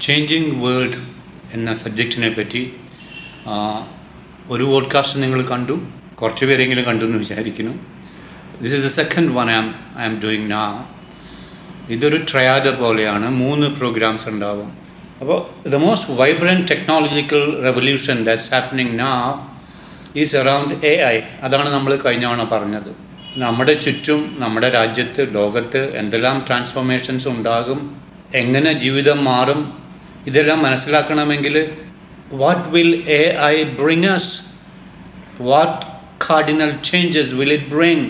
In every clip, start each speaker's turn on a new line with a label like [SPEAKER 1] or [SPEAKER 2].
[SPEAKER 1] Changing world എന്ന സബ്ജക്റ്റിനെ പറ്റി ഒരു പോഡ്കാസ്റ്റ് നിങ്ങൾ കണ്ടു, കുറച്ച് പേരെങ്കിലും കണ്ടു എന്ന് വിചാരിക്കുന്നു. This is the second one I am doing നാ. ഇതൊരു ട്രയാഡ് പോലെയാണ്, 3 പ്രോഗ്രാംസ് ഉണ്ടാവും. അപ്പോൾ the most vibrant technological revolution that's happening നാ ഈസ് അറൗണ്ട് AI. അതാണ് നമ്മൾ കഴിഞ്ഞ തവണ പറഞ്ഞത്. നമ്മുടെ ചുറ്റും, നമ്മുടെ രാജ്യത്ത്, ലോകത്ത് എന്തെല്ലാം ട്രാൻസ്ഫോർമേഷൻസ് ഉണ്ടാകും, എങ്ങനെ ജീവിതം മാറും, ഇതെല്ലാം മനസ്സിലാക്കണമെങ്കിൽ what will AI bring us? What cardinal changes will it bring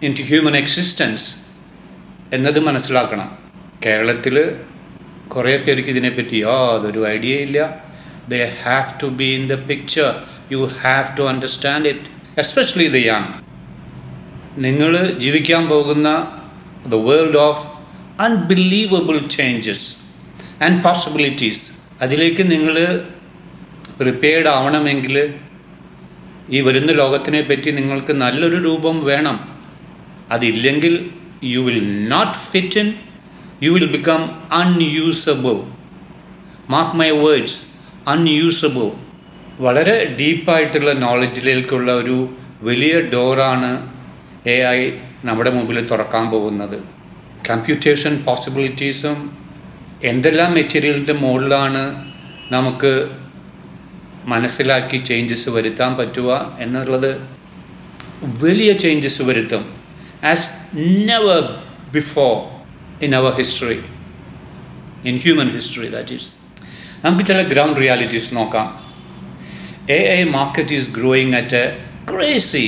[SPEAKER 1] into human existence എന്നത് മനസ്സിലാക്കണം. കേരളത്തിൽ കുറേ പേർക്ക് ഇതിനെപ്പറ്റി യാതൊരു ഐഡിയ ഇല്ല. They have to be in the picture. You have to understand it, especially the young. നിങ്ങൾ ജീവിക്കാൻ പോകുന്ന the world of unbelievable changes and possibilities, അതിലേക്ക് നിങ്ങൾ പ്രിപ്പയർഡ് ആവണമെങ്കിൽ ഈ വരുന്ന ലോകത്തിനെ പറ്റി നിങ്ങൾക്ക് നല്ലൊരു രൂപം വേണം. അതില്ലെങ്കിൽ you will not fit in, you will become unusable. Mark my words, unusable. വളരെ ഡീപ്പായിട്ടുള്ള നോളജിലേക്കുള്ള ഒരു വലിയ ഡോറാണ് AI നമ്മുടെ മുമ്പിൽ തുറക്കാൻ പോകുന്നത്. കമ്പ്യൂട്ടേഷൻ പോസിബിലിറ്റീസും എന്തെല്ലാം മെറ്റീരിയലിൻ്റെ മുകളിലാണ് നമുക്ക് മനസ്സിലാക്കി ചേഞ്ചസ് വരുത്താൻ പറ്റുക എന്നുള്ളത് വലിയ ചേഞ്ചസ് വരുത്തും. As never before in our history, in human history that is. നമുക്ക് ചില ഗ്രൗണ്ട് റിയാലിറ്റീസ് നോക്കാം. AI market is growing at a crazy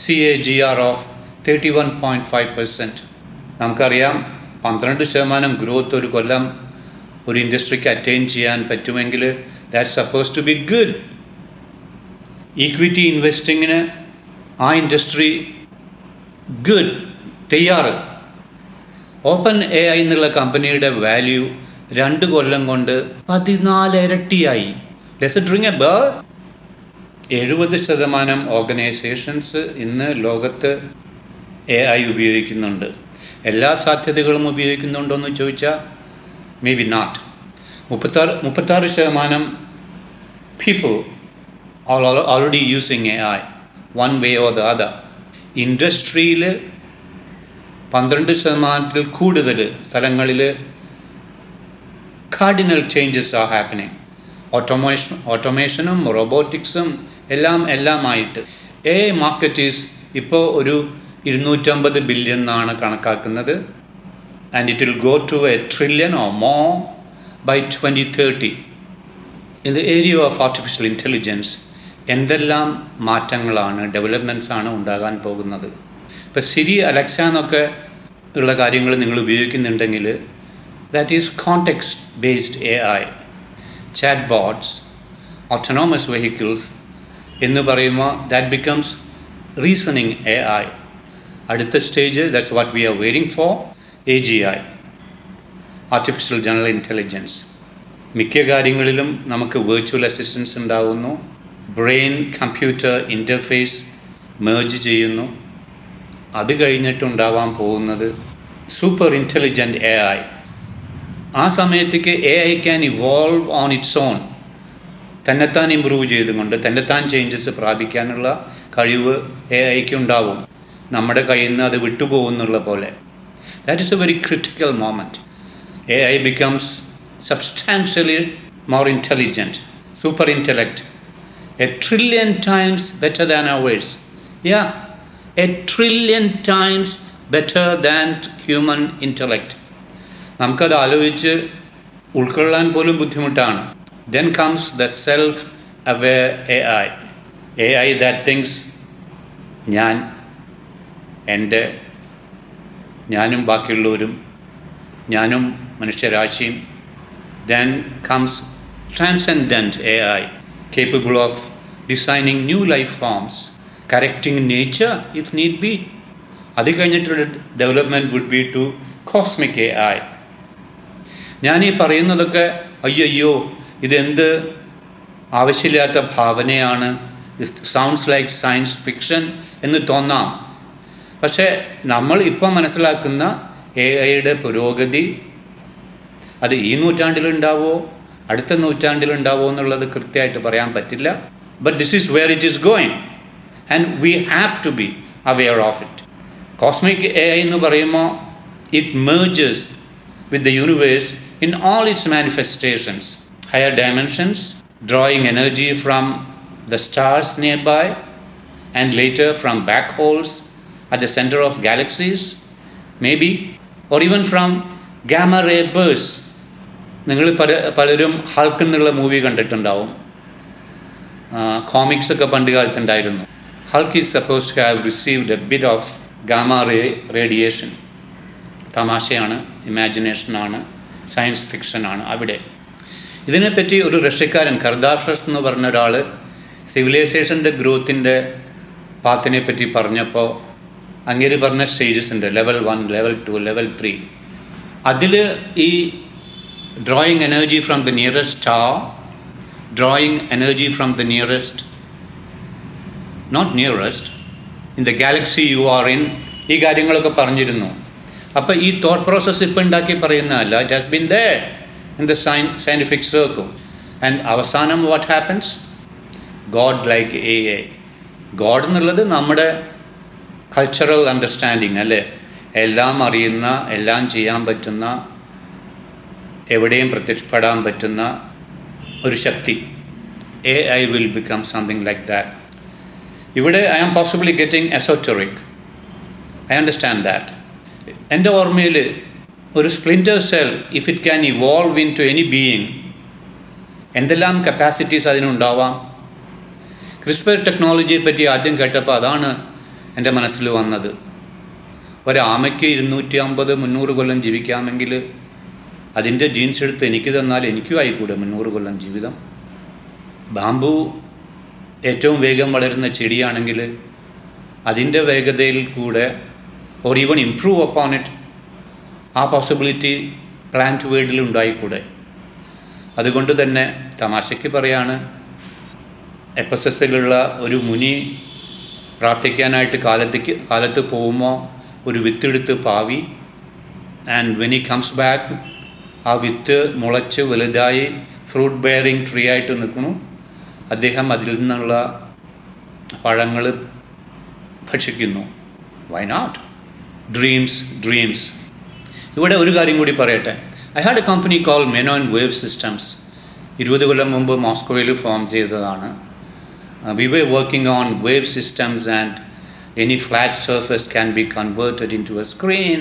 [SPEAKER 1] CAGR of 31.5%. നമുക്കറിയാം 12% ഗ്രോത്ത് ഒരു കൊല്ലം ഒരു ഇൻഡസ്ട്രിക്ക് അറ്റൈൻ ചെയ്യാൻ പറ്റുമെങ്കിൽ that's suppose to be good. Equity ഇൻവെസ്റ്റിങ്ങിന് ആ ഇൻഡസ്ട്രി ഗുഡ്, തയ്യാറ്. ഓപ്പൺ AI എന്നുള്ള കമ്പനിയുടെ വാല്യൂ 2 കൊല്ലം കൊണ്ട് 14 ഇരട്ടിയായി. Let's it ring a bell. 70% organisations ഇന്ന് ലോകത്ത് AI ഉപയോഗിക്കുന്നുണ്ട്. എല്ലാ സാധ്യതകളും ഉപയോഗിക്കുന്നുണ്ടോ എന്ന് ചോദിച്ചാൽ maybe not. 36% people are already using AI one way or the other. ഇൻഡസ്ട്രിയിൽ 12% കൂടുതൽ സ്ഥലങ്ങളിൽ കാർഡിനൽ ചേഞ്ചസ് ആർ ഹാപ്പനിങ്. ഓട്ടോമേഷനും റോബോട്ടിക്സും എല്ലാമായിട്ട് AI മാർക്കറ്റ് ഈസ് ഇപ്പോൾ ഒരു 250 ബില്യൺ എന്നാണ് കണക്കാക്കുന്നത്. And it will go to a trillion or more by 2030. In the area of artificial intelligence എന്തെല്ലാം മാറ്റങ്ങളാണ്, ഡെവലപ്മെൻറ്റ്സ് ആണ് ഉണ്ടാകാൻ പോകുന്നത്. ഇപ്പോൾ സിരി, അലക്സ എന്നൊക്കെ ഉള്ള കാര്യങ്ങൾ നിങ്ങൾ ഉപയോഗിക്കുന്നുണ്ടെങ്കിൽ that is context based AI. Chatbots, autonomous vehicles എന്ന് പറയുമ്പോൾ ദാറ്റ് ബിക്കംസ് റീസണിങ് AI. അടുത്ത stage, that's what we are waiting for, AGI, artificial general intelligence. മിക്ക കാര്യങ്ങളിലും നമുക്ക് വെർച്വൽ അസിസ്റ്റൻസ് ഉണ്ടാകുന്നു. ബ്രെയിൻ കമ്പ്യൂട്ടർ ഇൻ്റർഫേസ് മേർജ് ചെയ്യുന്നു. അത് കഴിഞ്ഞിട്ടുണ്ടാവാൻ പോകുന്നത് സൂപ്പർ ഇൻ്റലിജൻറ്റ് AI. ആ സമയത്തേക്ക് AI can evolve on its on. തന്നെത്താൻ ഇമ്പ്രൂവ് ചെയ്തുകൊണ്ട് തന്നെത്താൻ ചേഞ്ചസ് പ്രാപിക്കാനുള്ള കഴിവ് AIക്ക് ഉണ്ടാവും. നമ്മുടെ കയ്യിൽ നിന്ന് അത് വിട്ടുപോകുന്നുള്ള പോലെ. That is A very critical moment. AI becomes substantially more intelligent, super intellect, 1 trillion times better than ours. Yeah, 1 trillion times better than human intellect. നമുക്കത് ആലോചിച്ച് ഉൾക്കൊള്ളാൻ പോലും ബുദ്ധിമുട്ടാണ്. Then comes the self-aware AI. AI that thinks ഞാൻ, എൻ്റെ, ഞാനും ബാക്കിയുള്ളവരും, ഞാനും മനുഷ്യരാശിയും. Then comes transcendent AI, capable of designing new life forms, correcting nature if need be. അത് കഴിഞ്ഞിട്ടുള്ള development would be to cosmic AI. ഞാനീ പറയുന്നതൊക്കെ അയ്യോ ഇതെന്ത് ആവശ്യമില്ലാത്ത ഭാവനയാണ്, സൗണ്ട്സ് ലൈക്ക് സയൻസ് ഫിക്ഷൻ എന്ന് തോന്നാം. പക്ഷേ നമ്മൾ ഇപ്പം മനസ്സിലാക്കുന്ന AIയുടെ പുരോഗതി അത് ഈ നൂറ്റാണ്ടിലുണ്ടാവോ അടുത്ത നൂറ്റാണ്ടിലുണ്ടാവോ എന്നുള്ളത് കൃത്യമായിട്ട് പറയാൻ പറ്റില്ല. But this is where it is going and we have to be aware of it. Cosmic AI എന്ന് പറയുമ്പോൾ it merges with the universe in all its manifestations, higher dimensions, drawing energy from the stars nearby and later from black holes at the center of galaxies, maybe, or even from gamma ray bursts. നിങ്ങൾ പലരും Hulk എന്നുള്ള movie കണ്ടിട്ടുണ്ടാവും. Comics ഒക്കെ പണ്ട് കാലത്തുണ്ടായിരുന്നു. Hulk is suppose to have received a bit of gamma radiation. തമാശയാണ്, ഇമാജിനേഷനാണ്, science ഫിക്ഷനാണ് അവിടെ. ഇതിനെപ്പറ്റി ഒരു റഷ്യക്കാരൻ കർദാഷസ് എന്ന് പറഞ്ഞ ഒരാൾ സിവിലൈസേഷൻ്റെ ഗ്രോത്തിൻ്റെ പാത്തിനെ പറ്റി പറഞ്ഞപ്പോൾ അങ്ങേര് പറഞ്ഞ സ്റ്റേജസ് ഉണ്ട്. Level 1, level 2, level 3. അതിൽ ഈ drawing energy from the nearest star, drawing energy from the nearest, not nearest, in the galaxy you are in, ഈ കാര്യങ്ങളൊക്കെ പറഞ്ഞിരുന്നു. അപ്പോൾ ഈ തോട്ട് പ്രോസസ്സ് ഇപ്പം ഉണ്ടാക്കി പറയുന്നതല്ല. It has been there in the scientific circle. And അവസാനം what happens? God like AI. God എന്നുള്ളത് നമ്മുടെ കൾച്ചറൽ അണ്ടർസ്റ്റാൻഡിങ് അല്ലേ, എല്ലാം അറിയുന്ന, എല്ലാം ചെയ്യാൻ പറ്റുന്ന, എവിടെയും പ്രത്യക്ഷപ്പെടാൻ പറ്റുന്ന ഒരു ശക്തി. AI will become something like that. ഇവിടെ I am possibly getting esoteric. I understand that. എൻ്റെ ഓർമ്മയിൽ ഒരു splinter cell if it can evolve into any being, എന്തെല്ലാം കപ്പാസിറ്റീസ് അതിനുണ്ടാവാം. ക്രിസ്പർ ടെക്നോളജിയെ പറ്റി ആദ്യം കേട്ടപ്പോൾ അതാണ് എൻ്റെ മനസ്സിൽ വന്നത്. ഒരാമയ്ക്ക് 250-300 കൊല്ലം ജീവിക്കാമെങ്കിൽ അതിൻ്റെ ജീൻസ് എടുത്ത് എനിക്ക് തന്നാൽ എനിക്കും ആയിക്കൂടെ 300 കൊല്ലം ജീവിതം. ബാംബു ഏറ്റവും വേഗം വളരുന്ന ചെടിയാണെങ്കിൽ അതിൻ്റെ വേഗതയിൽ കൂടെ or even improve upon it, ആ പോസിബിലിറ്റി പ്ലാന്റ് വേൾഡിൽ ഉണ്ടായിക്കൂടെ. അതുകൊണ്ട് തന്നെ തമാശയ്ക്ക് പറയാണ്, എപ്പസസിലുള്ള ഒരു മുനി പ്രാർത്ഥിക്കാനായിട്ട് കാലത്ത് പോകുമ്പോൾ ഒരു വിത്തെടുത്ത് പാവി, and when he comes back ആ വിത്ത് മുളച്ച് വലുതായി ഫ്രൂട്ട് ബെയറിങ് ട്രീ ആയിട്ട് നിൽക്കുന്നു. അദ്ദേഹം അതിൽ നിന്നുള്ള പഴങ്ങൾ ഭക്ഷിക്കുന്നു. Why not? ഡ്രീംസ്. ഇവിടെ ഒരു കാര്യം കൂടി പറയട്ടെ. I had a company call Menon wave systems. 20 കൊല്ലം മുമ്പ് മോസ്കോയിൽ ഫോം ചെയ്തതാണ്. We were working on wave systems and any flat surface can be converted into a screen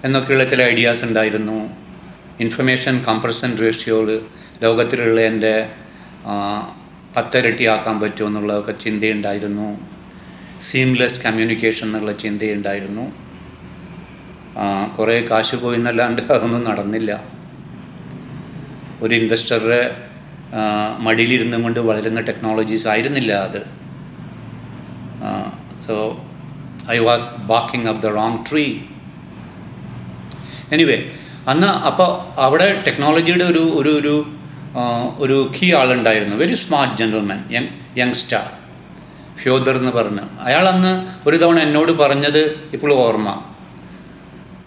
[SPEAKER 1] എന്നൊക്കെയുള്ള ചില ഐഡിയാസ് ഉണ്ടായിരുന്നു. ഇൻഫർമേഷൻ കംപ്രഷൻ റേഷ്യോയിൽ ലോകത്തിലുള്ള എൻ്റെ 10 ഇരട്ടിയാക്കാൻ പറ്റുമെന്നുള്ളതൊക്കെ ചിന്തയുണ്ടായിരുന്നു. സീംലെസ് കമ്മ്യൂണിക്കേഷൻ എന്നുള്ള ചിന്തയുണ്ടായിരുന്നു. കുറേ കാശ് പോയി എന്നല്ലാണ്ട് അതൊന്നും നടന്നില്ല. ഒരു ഇൻവെസ്റ്ററുടെ മടിയിലിരുന്നു കൊണ്ട് വളരുന്ന ടെക്നോളജീസ് ആയിരുന്നില്ല അത്. So I was backing up the wrong tree. Anyway, അന്ന് അപ്പോൾ അവിടെ ടെക്നോളജിയുടെ ഒരു key ആളുണ്ടായിരുന്നു. Very smart gentleman, youngster, ഫ്യോദർ എന്ന് പറഞ്ഞ്. അയാൾ അന്ന് ഒരു തവണ എന്നോട് പറഞ്ഞത് ഇപ്പോഴും ഓർമ്മ.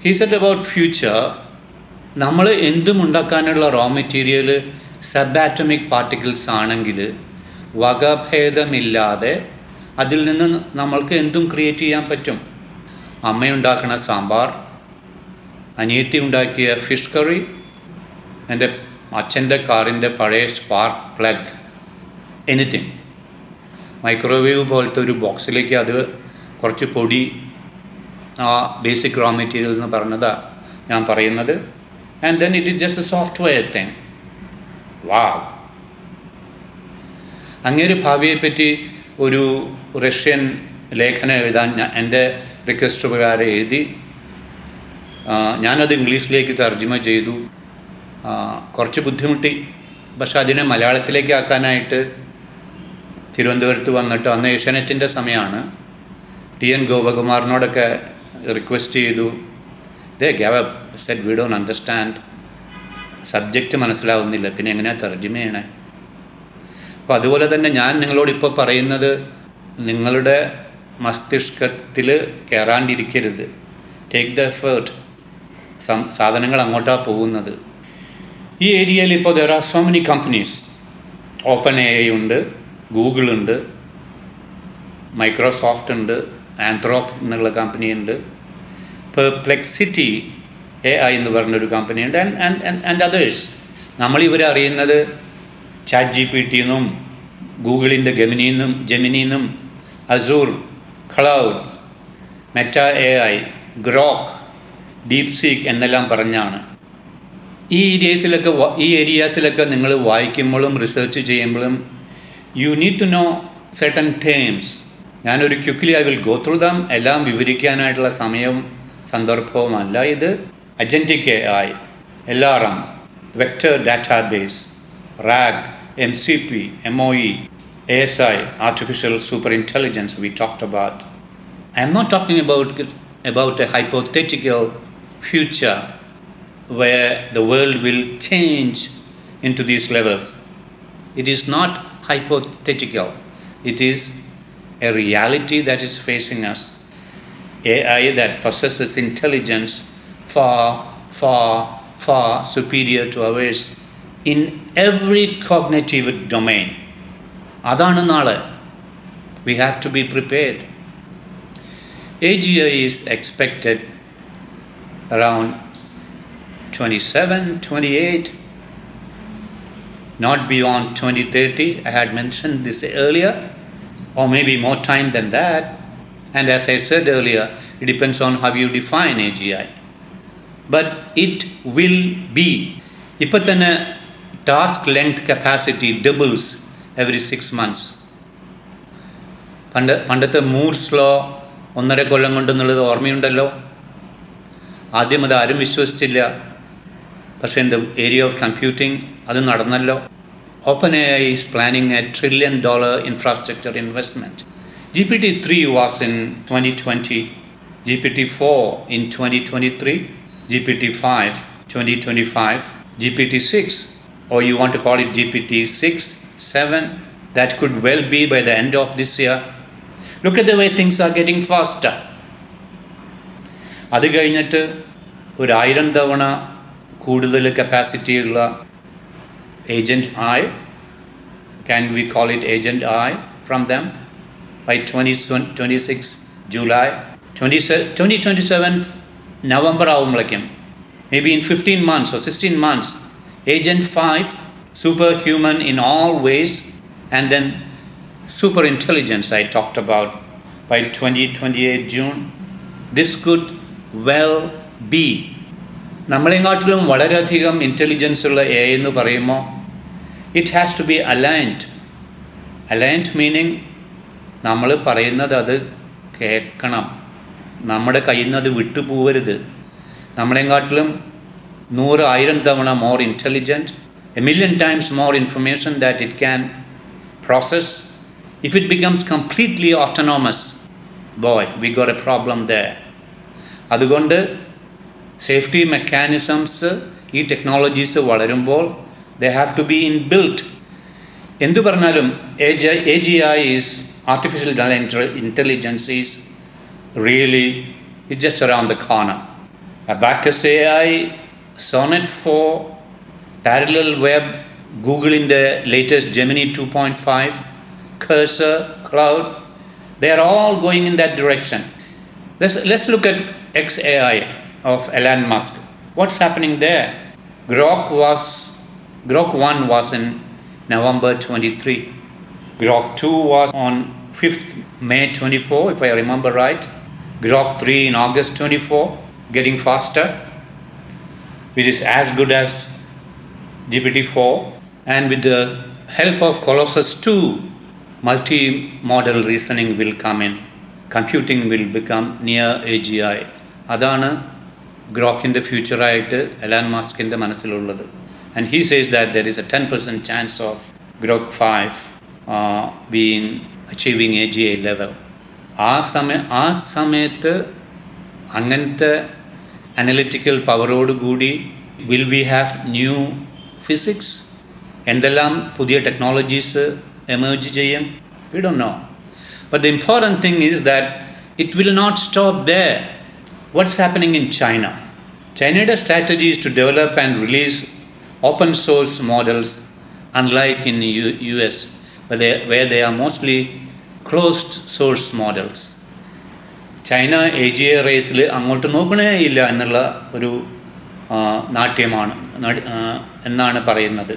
[SPEAKER 1] ഹീ സെഡ് അബൌട്ട് ഫ്യൂച്ചർ, നമ്മൾ എന്തും ഉണ്ടാക്കാനുള്ള raw material sub atomic particles ആണെങ്കിൽ വകഭേദമില്ലാതെ അതിൽ നിന്ന് നമ്മൾക്ക് എന്തും ക്രിയേറ്റ് ചെയ്യാൻ പറ്റും. അമ്മയുണ്ടാക്കുന്ന സാമ്പാർ, അനിയത്തി ഉണ്ടാക്കിയ ഫിഷ് കറി, എൻ്റെ അച്ഛൻ്റെ കാറിൻ്റെ പഴയ സ്പാർക്ക് പ്ലഗ്, എനിത്തിങ്. മൈക്രോവേവ് പോലത്തെ ഒരു ബോക്സിലേക്ക് അത് കുറച്ച് പൊടി, ആ ബേസിക് റോ മെറ്റീരിയൽ എന്ന് പറഞ്ഞതാണ് ഞാൻ പറയുന്നത്. And then it is just a software thing. Wow. അങ്ങേര് ഭാവിയെപ്പറ്റി ഒരു റഷ്യൻ ലേഖനം എഴുതാൻ എൻ്റെ റിക്വസ്റ്റ് പ്രകാരം എഴുതി. ഞാനത് ഇംഗ്ലീഷിലേക്ക് തർജ്ജിമ ചെയ്തു. കുറച്ച് ബുദ്ധിമുട്ടി. പക്ഷെ അതിനെ മലയാളത്തിലേക്ക് ആക്കാനായിട്ട് തിരുവനന്തപുരത്ത് വന്നിട്ട്, അന്ന് ഏഷ്യാനെറ്റിൻ്റെ സമയമാണ്, TN ഗോപകുമാറിനോടൊക്കെ റിക്വസ്റ്റ് ചെയ്തു. They gave up, said we don't understand, subject മനസ്സിലാവുന്നില്ല, പിന്നെ എങ്ങനെയാണ് തർജ്ജിമ ചെയ്യണേ. അപ്പോൾ അതുപോലെ തന്നെ ഞാൻ നിങ്ങളോടിപ്പോൾ പറയുന്നത്, നിങ്ങളുടെ മസ്തിഷ്കത്തിൽ കയറാണ്ടിരിക്കരുത്. Take the effort. സാധനങ്ങൾ അങ്ങോട്ടാണ് പോകുന്നത്. ഈ ഏരിയയിൽ ഇപ്പോൾ there are so many companies. OpenAI ഉണ്ട്, ഗൂഗിൾ ഉണ്ട്, മൈക്രോസോഫ്റ്റ് ഉണ്ട്, ആന്ത്രോപ്പ് എന്നുള്ള കമ്പനി ഉണ്ട്, പെർപ്ലെക്സിറ്റി AI എന്ന് പറഞ്ഞൊരു കമ്പനി ഉണ്ട്, ആൻഡ് അതേഴ്സ്. നമ്മളിവരെ അറിയുന്നത് ChatGPT എന്നും ഗൂഗിളിൻ്റെ ജെമിനിന്നും Azure, cloud, Meta AI, Grok, DeepSeek എന്നെല്ലാം പറഞ്ഞാണ്. ഈ ഏരിയാസിലൊക്കെ നിങ്ങൾ വായിക്കുമ്പോഴും റിസർച്ച് ചെയ്യുമ്പോഴും you need to know certain terms. ഞാനൊരു quickly I will go through them. എല്ലാം വിവരിക്കാനായിട്ടുള്ള സമയവും സന്ദർഭവുമല്ല ഇത്. Agentic AI, LRM, vector database, RAG, MCP, MOE, ASI, artificial super intelligence we talked about. I am not talking about a hypothetical future where the world will change into these levels. It is not hypothetical. It is a reality that is facing us. AI that possesses intelligence far, far, far superior to ours in every cognitive domain. അതാണ് നാളെ. We have to be prepared. AGI is expected around 27, 28, not beyond 2030. I had mentioned this earlier, or maybe more time than that. And as I said earlier, it depends on how you define AGI. But it will be. ഇപ്പോൾ തന്നെ task length capacity doubles every 6 months. പണ്ടത്തെ Moors law 1.5 കൊല്ലം കൊണ്ടെന്നുള്ളത് ഓർമ്മയുണ്ടല്ലോ. ആദ്യം അത് ആരും വിശ്വസിച്ചില്ല. പക്ഷേ in the area of computing അത് നടന്നല്ലോ. OpenAI is planning a $1 trillion infrastructure investment. GPT-3 was in 2020, GPT-4 in 2023, GPT-5 2025, GPT-6, or you want to call it GPT-6, 7, that could well be by the end of this year. Look at the way things are getting faster. അത് കഴിഞ്ഞിട്ട് 1000 തവണ കൂടുതൽ കപ്പാസിറ്റിയുള്ള Agent I, can we call it Agent I from them, by 2026 July, 2027 November ആവുമ്പോഴേക്കും, maybe in 15 months or 16 months, Agent 5, superhuman in all ways, and then super intelligence I talked about by 2028 June. This could well be. നമ്മളെക്കാട്ടിലും വളരെയധികം intelligence ഉള്ള AI എന്ന് പറയുമ്പോൾ it has to be aligned meaning നമ്മൾ പറയുന്നത് അത് കേൾക്കണം, നമ്മുടെ കയ്യിൽ നിന്ന് അത് വിട്ടുപോകരുത്. നമ്മളെക്കാട്ടിലും 100,000 തവണ more intelligent, 1,000,000 times more information that it can process. If it becomes completely autonomous, boy, we got a problem there. അതുകൊണ്ട് സേഫ്റ്റി മെക്കാനിസംസ് ഈ ടെക്നോളജീസ് വളരുമ്പോൾ they have to be inbuilt. എന്തു പറഞ്ഞാലും AGI is artificial intelligence is really, it's just around the corner. Abacus AI, Sonnet 4, Parallel Web, Google in the latest Gemini 2.5, Cursor, Cloud, they are all going in that direction. Let's look at XAI of Elon Musk. What's happening there? Grok 1 was in November 23. Grok 2 was on 5th May 24, if I remember right. Grok 3 in August 24, getting faster, which is as good as GPT-4. And with the help of Colossus 2, multi-model reasoning will come in. Computing will become near AGI. അതാണ് ഗ്രോക്കിൻ്റെ ഫ്യൂച്ചറായിട്ട് Elon മസ്കിൻ്റെ മനസ്സിലുള്ളത്. And he says that there is a 10% chance of Grok 5 achieving AGI level. ആ സമയത്ത് അങ്ങനത്തെ analytical പവറോടുകൂടി will we have new physics, എന്തെല്ലാം പുതിയ technologies emerge ചെയ്യും, we don't know. But the important thing is that it will not stop there. What's happening in China? China's strategy is to develop and release open source models, unlike in US, where they are mostly closed source models. China AGI റേസിൽ അങ്ങോട്ട് നോക്കണേ ഇല്ല എന്നുള്ള ഒരു നാട്യമാണ് എന്നാണ് പറയുന്നത്.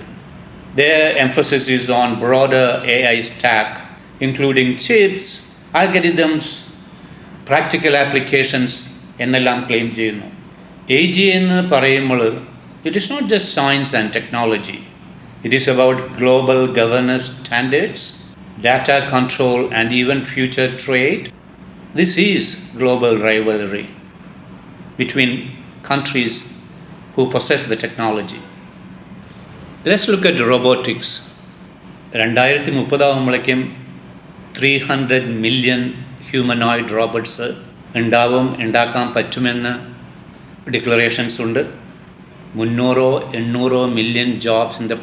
[SPEAKER 1] Their emphasis is on broader AI stack, including chips, algorithms, practical applications എന്നെല്ലാം claim ചെയ്യുന്നു. AGI എന്ന് പറയുമ്പോൾ it is not just science and technology. It is about global governance standards, data control, and even future trade. This is global rivalry between countries who possess the technology. Let's look at robotics. 2030 ആകുമ്പോഴേക്കും 300 million humanoid robots ഉണ്ടാക്കാൻ പറ്റുമെന്ന് declarations ഉണ്ട്. 300-800 million jobs in the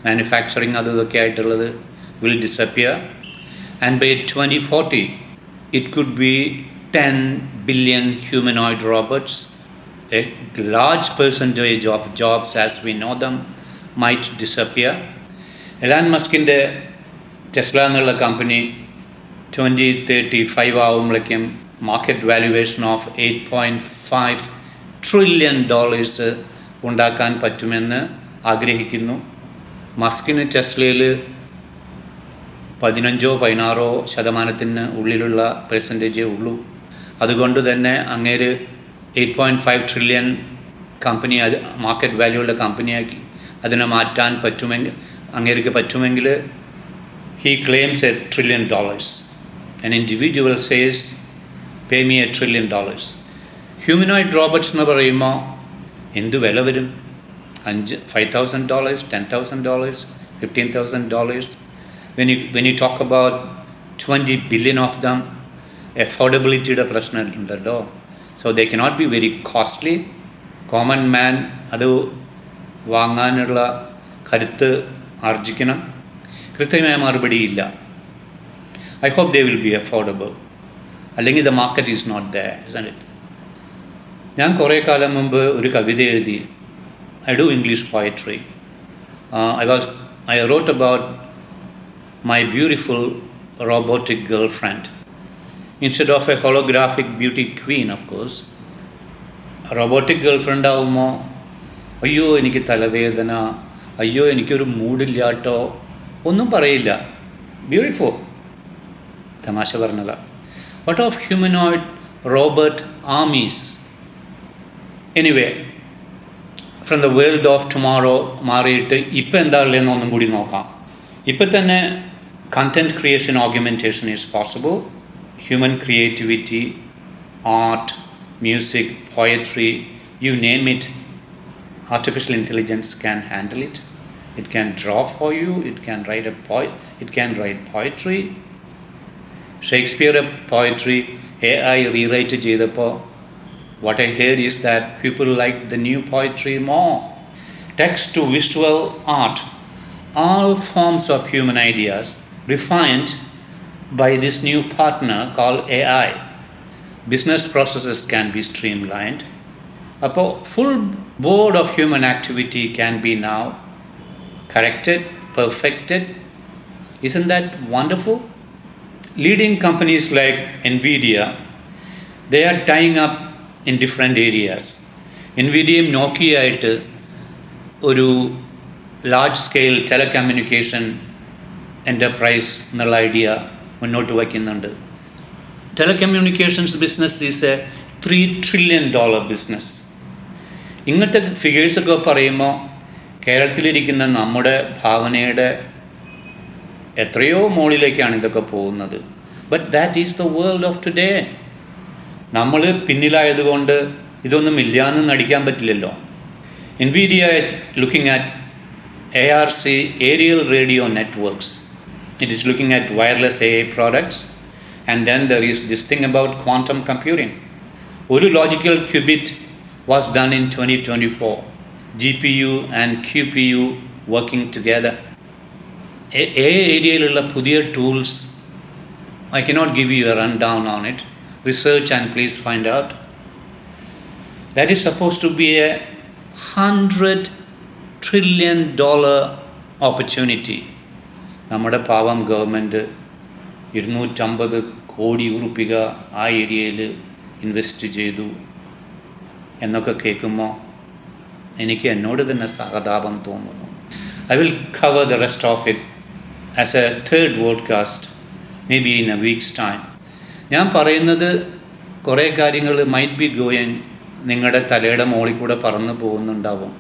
[SPEAKER 1] manufacturing അതൊക്കെ ആയിട്ടുള്ളത് will disappear, and by 2040 it could be 10 billion humanoid robots. A large percentage of jobs as we know them might disappear. Elon മസ്കിൻ്റെ Tesla എന്നുള്ള company 2035 ആകുമ്പോഴേക്കും market valuation of $8.5 trillion ഉണ്ടാക്കാൻ പറ്റുമെന്ന് ആഗ്രഹിക്കുന്നു. മസ്കിന് ടെസ്ലയിൽ 15-16% ഉള്ളിലുള്ള പെർസെൻറ്റേജേ ഉള്ളൂ. അതുകൊണ്ട് തന്നെ അങ്ങേര് 8.5 trillion കമ്പനി അത് മാർക്കറ്റ് വാല്യൂ ഉള്ള കമ്പനിയാക്കി അതിനെ മാറ്റാൻ അങ്ങേർക്ക് പറ്റുമെങ്കിൽ he claims $1 trillion. An individual says pay me $1 trillion. Humanoid robots എന്ന് പറയുമ്പോൾ എന്ത് വില വരും? $5,000, $10,000, $15,000. When you talk about 20 billion of them, affordabilityയുടെ പ്രശ്നമുണ്ടല്ലോ. So they cannot be very costly. Common man അത് വാങ്ങാനുള്ള കരുത്ത് ആർജിക്കണം. കൃത്യമായ മറുപടിയില്ല. I hope they will be affordable. അല്ലെങ്കിൽ the market is not there, isn't it? ഞാൻ കുറേ കാലം മുമ്പ് ഒരു കവിത എഴുതി. I do English poetry. I wrote about my beautiful robotic girlfriend. Instead of a holographic beauty queen, of course, a robotic girlfriend ആവുമ്പോൾ അയ്യോ എനിക്ക് തലവേദന, അയ്യോ എനിക്കൊരു മൂഡില്ലാട്ടോ, ഒന്നും പറയില്ല. ബ്യൂട്ടിഫുൾ. തമാശ പറഞ്ഞതാ. What of humanoid robot armies? Anyway, from the world of tomorrow മാറിയിട്ട് ഇപ്പം എന്താ ഉള്ളതെന്ന് ഒന്നും കൂടി നോക്കാം. ഇപ്പം തന്നെ content creation augmentation is possible. Human creativity, art, music, poetry, you name it, artificial intelligence can handle it. It can draw for you, it can write poetry. Shakespeare poetry AI rewrite ചെയ്തപ്പോൾ what I heard is that people like the new poetry more. Text to visual art, all forms of human ideas refined by this new partner called AI. Business processes can be streamlined. അപ്പോൾ full board of human activity can be now corrected, perfected. Isn't that wonderful? Leading companies like NVIDIA, they are tying up in different areas. NVIDIA Nokia ആയിട്ട് ഒരു large scale telecommunication enterprise എന്നുള്ള idea മുന്നോട്ട് വയ്ക്കുന്നുണ്ട്. Telecommunications business is A $3 trillion business. ഇങ്ങനത്തെ ഫിഗേഴ്സൊക്കെ പറയുമ്പോൾ കേരളത്തിലിരിക്കുന്ന നമ്മുടെ ഭാവനയുടെ എത്രയോ മുകളിലേക്കാണ് ഇതൊക്കെ പോകുന്നത്. But that is the world of today. നമ്മൾ പിന്നിലായതുകൊണ്ട് ഇതൊന്നും ഇല്ലയെന്ന് നടിക്കാൻ പറ്റില്ലല്ലോ. NVIDIA is looking at ARC, aerial radio networks. It is looking at wireless AI products. And then there is this thing about quantum computing. ഒരു logical qubit was done in 2024. GPU and QPU working together. ഏരിയയിലുള്ള പുതിയ tools, I cannot give you a rundown on it. Research and please find out. That is supposed to be a $100 $1 trillion opportunity നമ്മുടെ പാവം government 250 കോടി ഉറുപ്പിക ആ ഏരിയയിൽ invest ചെയ്തു എന്നൊക്കെ കേൾക്കുമ്പോൾ എനിക്ക് എന്നോട് തന്നെ സഹതാപം തോന്നുന്നു. I will cover the rest of it as A third podcast may be in A weeks time. ഞാൻ പറയുന്നത് കുറേ കാര്യങ്ങൾ മൈറ്റ് ബി ഗോയിങ് നിങ്ങളുടെ തലയുടെ മുകളിൽ കൂടെ പറന്നു പോകുന്നുണ്ടാവും.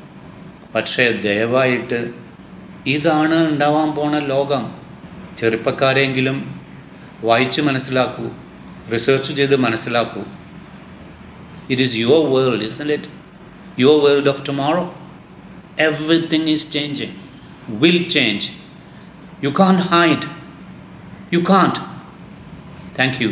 [SPEAKER 1] പക്ഷേ ദയവായിട്ട് ഇതാണ് ഉണ്ടാവാൻ പോണ ലോകം. ചെറുപ്പക്കാരെങ്കിലും വായിച്ച് മനസ്സിലാക്കൂ, റിസർച്ച് ചെയ്ത് മനസ്സിലാക്കൂ. It is your world, isn't it? Your world of tomorrow. Everything is changing, will change. You can't hide. You can't. Thank you.